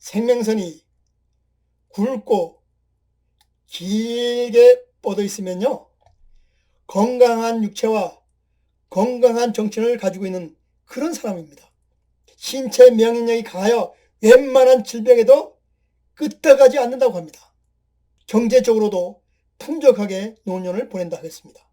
생명선이 굵고 길게 뻗어 있으면요, 건강한 육체와 건강한 정신을 가지고 있는 그런 사람입니다. 신체 면역력이 강하여 웬만한 질병에도 끄떡하지 않는다고 합니다. 경제적으로도 풍족하게 노년을 보낸다 하겠습니다.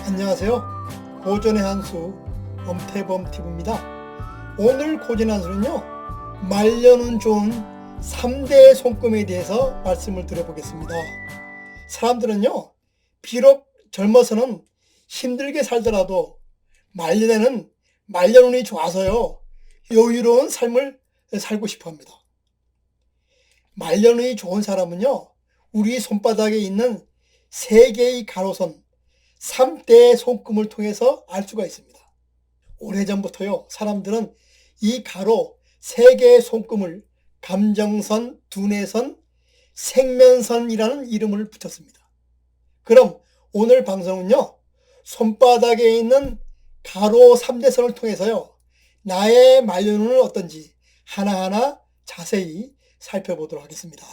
안녕하세요. 고전의 한수 엄태범TV입니다. 오늘 고전의 한수는요, 말려는 좋은 3대 손금에 대해서 말씀을 드려보겠습니다. 사람들은요, 비록 젊어서는 힘들게 살더라도 말년에는 말려눈이 좋아서요, 여유로운 삶을 살고 싶어 합니다. 말려눈이 좋은 사람은요, 우리 손바닥에 있는 3개의 가로선 3대 손금을 통해서 알 수가 있습니다. 오래전부터요, 사람들은 이 가로 3개의 손금을 감정선, 두뇌선, 생면선이라는 이름을 붙였습니다. 그럼 오늘 방송은요, 손바닥에 있는 가로 3대선을 통해서요, 나의 말려눈은 어떤지 하나하나 자세히 살펴보도록 하겠습니다.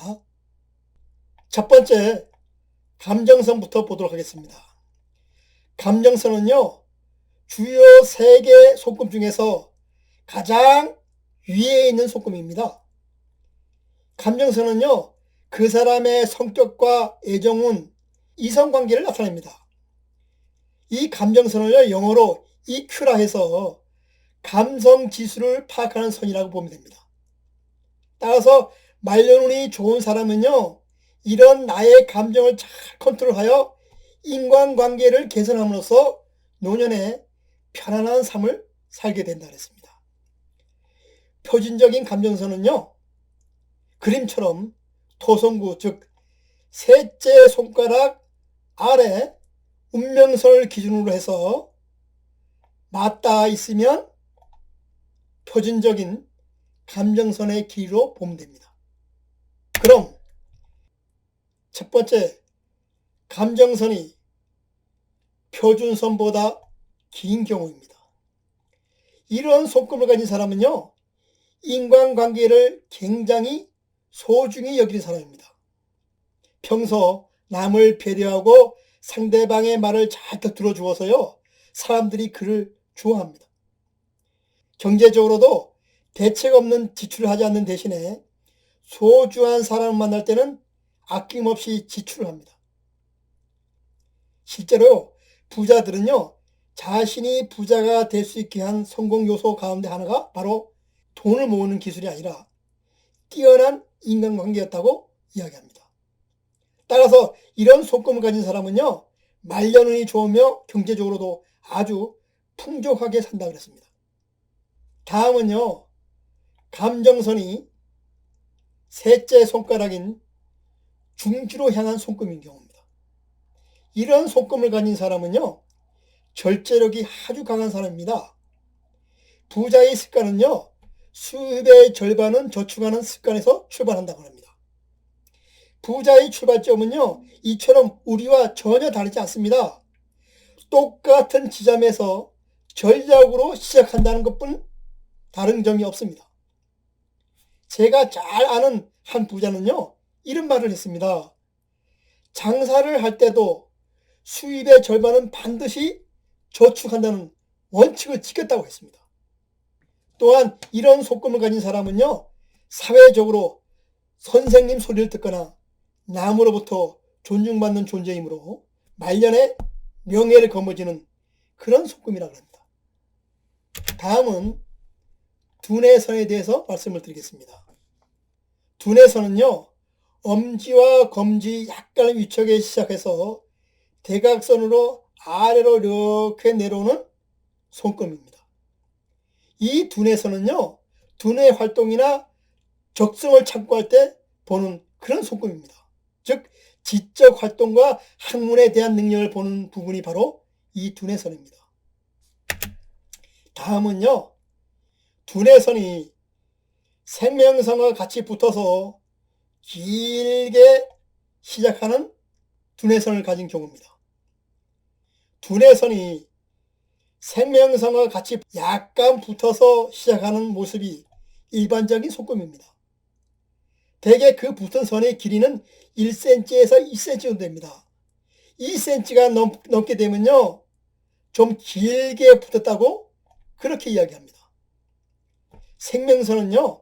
첫 번째, 감정선부터 보도록 하겠습니다. 감정선은요, 주요 3개 손금 중에서 가장 위에 있는 손금입니다. 감정선은요, 그 사람의 성격과 애정운, 이성관계를 나타냅니다. 이 감정선을 영어로 EQ라 해서 감성지수를 파악하는 선이라고 보면 됩니다. 따라서 말려눈이 좋은 사람은요, 이런 나의 감정을 잘 컨트롤하여 인간관계를 개선함으로써 노년에 편안한 삶을 살게 된다 그랬습니다. 표준적인 감정선은요, 그림처럼 토성구, 즉 셋째 손가락 아래 운명선을 기준으로 해서 맞닿아 있으면 표준적인 감정선의 길이로 보면 됩니다. 그럼 첫 번째, 감정선이 표준선보다 긴 경우입니다. 이런 손금을 가진 사람은요, 인간관계를 굉장히 소중히 여기는 사람입니다. 평소 남을 배려하고 상대방의 말을 잘 들어주어서요, 사람들이 그를 좋아합니다. 경제적으로도 대책 없는 지출을 하지 않는 대신에 소중한 사람을 만날 때는 아낌없이 지출을 합니다. 실제로 부자들은요, 자신이 부자가 될 수 있게 한 성공 요소 가운데 하나가 바로 돈을 모으는 기술이 아니라 뛰어난 인간관계였다고 이야기합니다. 따라서 이런 손금을 가진 사람은요, 말려눈이 좋으며 경제적으로도 아주 풍족하게 산다고 그랬습니다. 다음은요, 감정선이 셋째 손가락인 중지로 향한 손금인 경우입니다. 이런 손금을 가진 사람은요, 절제력이 아주 강한 사람입니다. 부자의 습관은요, 수입의 절반은 저축하는 습관에서 출발한다고 합니다. 부자의 출발점은요, 이처럼 우리와 전혀 다르지 않습니다. 똑같은 지점에서 전략으로 시작한다는 것뿐 다른 점이 없습니다. 제가 잘 아는 한 부자는요, 이런 말을 했습니다. 장사를 할 때도 수입의 절반은 반드시 저축한다는 원칙을 지켰다고 했습니다. 또한 이런 손금을 가진 사람은요, 사회적으로 선생님 소리를 듣거나 남으로부터 존중받는 존재이므로 말년에 명예를 거머쥐는 그런 손금이라고 합니다. 다음은 두뇌선에 대해서 말씀을 드리겠습니다. 두뇌선은요, 엄지와 검지 약간 위쪽에 시작해서 대각선으로 아래로 이렇게 내려오는 손금입니다. 이 두뇌선은요, 두뇌 활동이나 적성을 참고할 때 보는 그런 손금입니다. 즉 지적 활동과 학문에 대한 능력을 보는 부분이 바로 이 두뇌선입니다. 다음은요, 두뇌선이 생명선과 같이 붙어서 길게 시작하는 두뇌선을 가진 경우입니다. 두뇌선이 생명선과 같이 약간 붙어서 시작하는 모습이 일반적인 손금입니다. 대개 그 붙은 선의 길이는 1cm에서 2cm 정도 됩니다. 2cm가 넘게 되면요, 좀 길게 붙었다고 그렇게 이야기합니다. 생명선은요,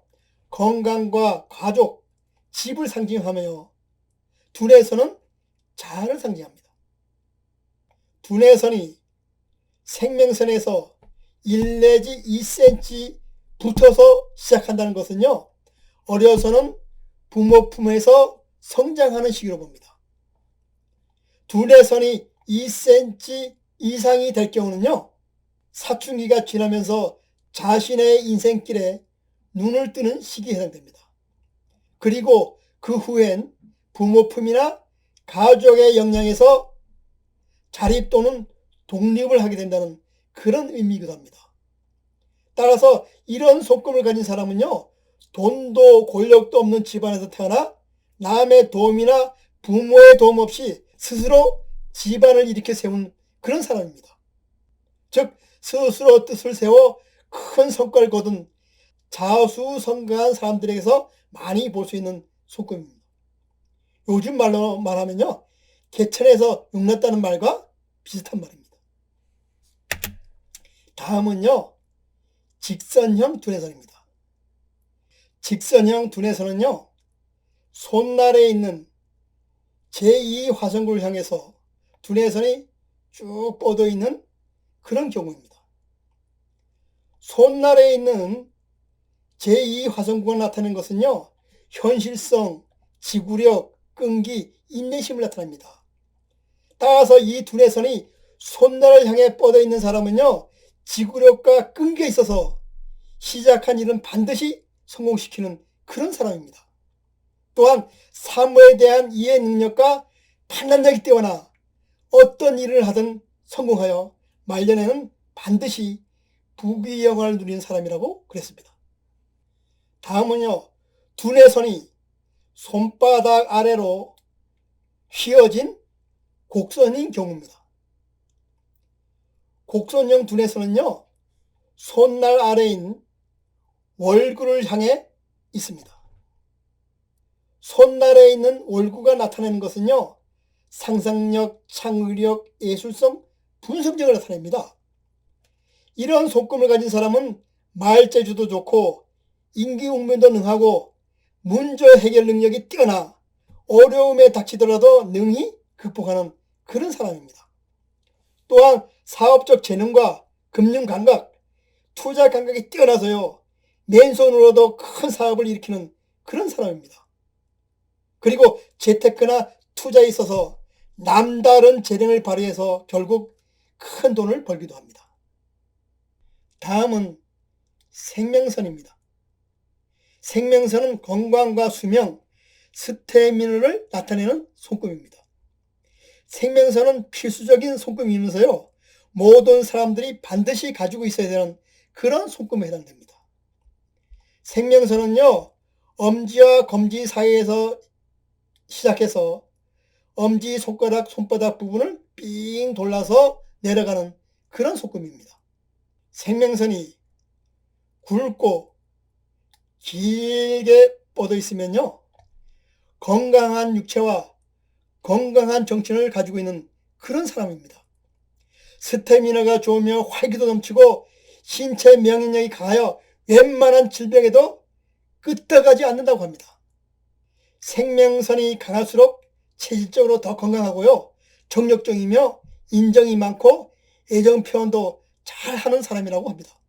건강과 가족, 집을 상징하며 두뇌선은 자아를 상징합니다. 두뇌선이 생명선에서 1 내지 2cm 붙어서 시작한다는 것은요, 어려서는 부모 품에서 성장하는 시기로 봅니다. 두뇌선이 2cm 이상이 될 경우는요, 사춘기가 지나면서 자신의 인생길에 눈을 뜨는 시기에 해당됩니다. 그리고 그 후엔 부모 품이나 가족의 영향에서 자립 또는 독립을 하게 된다는 그런 의미이기도 합니다. 따라서 이런 손금을 가진 사람은요, 돈도 권력도 없는 집안에서 태어나 남의 도움이나 부모의 도움 없이 스스로 집안을 일으켜 세운 그런 사람입니다. 즉 스스로 뜻을 세워 큰 성과를 거둔 자수성가한 사람들에게서 많이 볼 수 있는 손금입니다. 요즘 말로 말하면요, 개천에서 용났다는 말과 비슷한 말입니다. 다음은요, 직선형 두뇌선입니다. 직선형 두뇌선은요, 손날에 있는 제2화성구를 향해서 두뇌선이 쭉 뻗어 있는 그런 경우입니다. 손날에 있는 제2화성구가 나타내는 것은요, 현실성, 지구력, 끈기, 인내심을 나타냅니다. 따라서 이 두뇌선이 손날을 향해 뻗어 있는 사람은요, 지구력과 끈기에 있어서 시작한 일은 반드시 성공시키는 그런 사람입니다. 또한 사물에 대한 이해 능력과 판단력이 뛰어나 어떤 일을 하든 성공하여 말년에는 반드시 부귀영화를 누리는 사람이라고 그랬습니다. 다음은요, 두뇌선이 손바닥 아래로 휘어진 곡선인 경우입니다. 곡선형 두뇌선은요, 손날 아래인 월구를 향해 있습니다. 손날에 있는 월구가 나타내는 것은요, 상상력, 창의력, 예술성, 분석력을 나타냅니다. 이런 손금을 가진 사람은 말재주도 좋고 인기응변도 능하고 문제 해결 능력이 뛰어나 어려움에 닥치더라도 능히 극복하는 그런 사람입니다. 또한 사업적 재능과 금융 감각, 투자 감각이 뛰어나서요, 맨손으로도 큰 사업을 일으키는 그런 사람입니다. 그리고 재테크나 투자에 있어서 남다른 재능을 발휘해서 결국 큰 돈을 벌기도 합니다. 다음은 생명선입니다. 생명선은 건강과 수명, 스태미너를 나타내는 손금입니다. 생명선은 필수적인 손금이면서요, 모든 사람들이 반드시 가지고 있어야 되는 그런 손금에 해당됩니다. 생명선은요, 엄지와 검지 사이에서 시작해서 엄지, 손가락, 손바닥 부분을 삥 돌라서 내려가는 그런 손금입니다. 생명선이 굵고 길게 뻗어 있으면요, 건강한 육체와 건강한 정신을 가지고 있는 그런 사람입니다. 스태미너가 좋으며 활기도 넘치고 신체免疫力이 강하여 웬만한 질병에도 끄떡하지 않는다고 합니다. 생명선이 강할수록 체질적으로 더 건강하고요, 정력적이며 인정이 많고 애정 표현도 잘하는 사람이라고 합니다.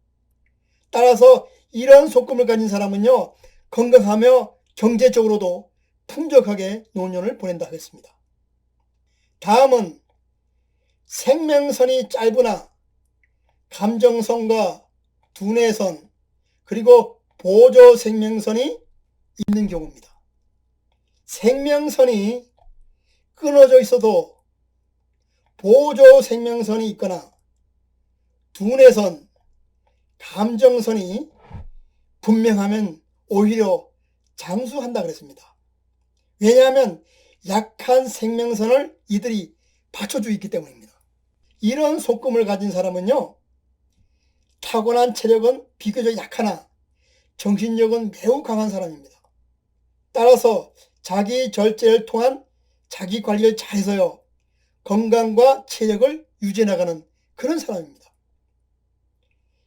따라서 이런 손금을 가진 사람은요, 건강하며 경제적으로도 풍족하게 노년을 보낸다 하겠습니다. 다음은 생명선이 짧으나 감정선과 두뇌선, 그리고 보조 생명선이 있는 경우입니다. 생명선이 끊어져 있어도 보조 생명선이 있거나 두뇌선, 감정선이 분명하면 오히려 장수한다 그랬습니다. 왜냐하면 약한 생명선을 이들이 받쳐주고 있기 때문입니다. 이런 손금을 가진 사람은요, 타고난 체력은 비교적 약하나 정신력은 매우 강한 사람입니다. 따라서 자기 절제를 통한 자기 관리를 잘해서요, 건강과 체력을 유지해 나가는 그런 사람입니다.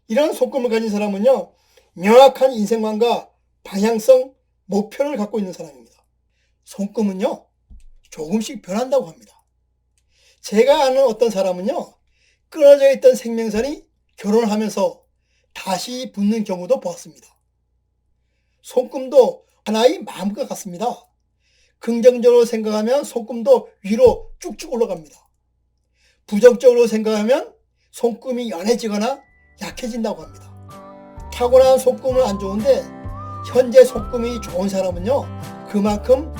이런 속금을 가진 사람은요, 명확한 인생관과 방향성, 목표를 갖고 있는 사람입니다. 속금은요, 조금씩 변한다고 합니다. 제가 아는 어떤 사람은요, 끊어져 있던 생명선이 결혼하면서 다시 붙는 경우도 보았습니다. 속금도 하나의 마음과 같습니다. 긍정적으로 생각하면 속금도 위로 쭉쭉 올라갑니다. 부정적으로 생각하면 속금이 연해지거나 약해진다고 합니다. 타고난 속금은 안 좋은데 현재 속금이 좋은 사람은요, 그만큼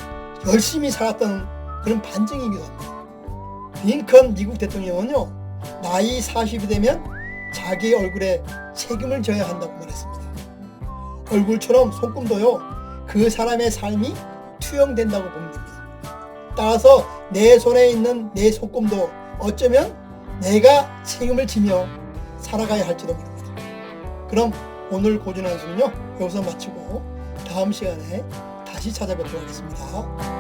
열심히 살았다는 그런 반증이기도 합니다. 링컨 미국 대통령은요, 나이 40이 되면 자기 얼굴에 책임을 져야 한다고 말했습니다. 얼굴처럼 속금도요, 그 사람의 삶이 투영된다고 보면 됩니다. 따라서 내 손에 있는 내 속금도 어쩌면 내가 책임을 지며 살아가야 할지도 모릅니다. 그럼 오늘 고전 한수는요, 여기서 마치고 다음 시간에 다시 찾아뵙도록 하겠습니다.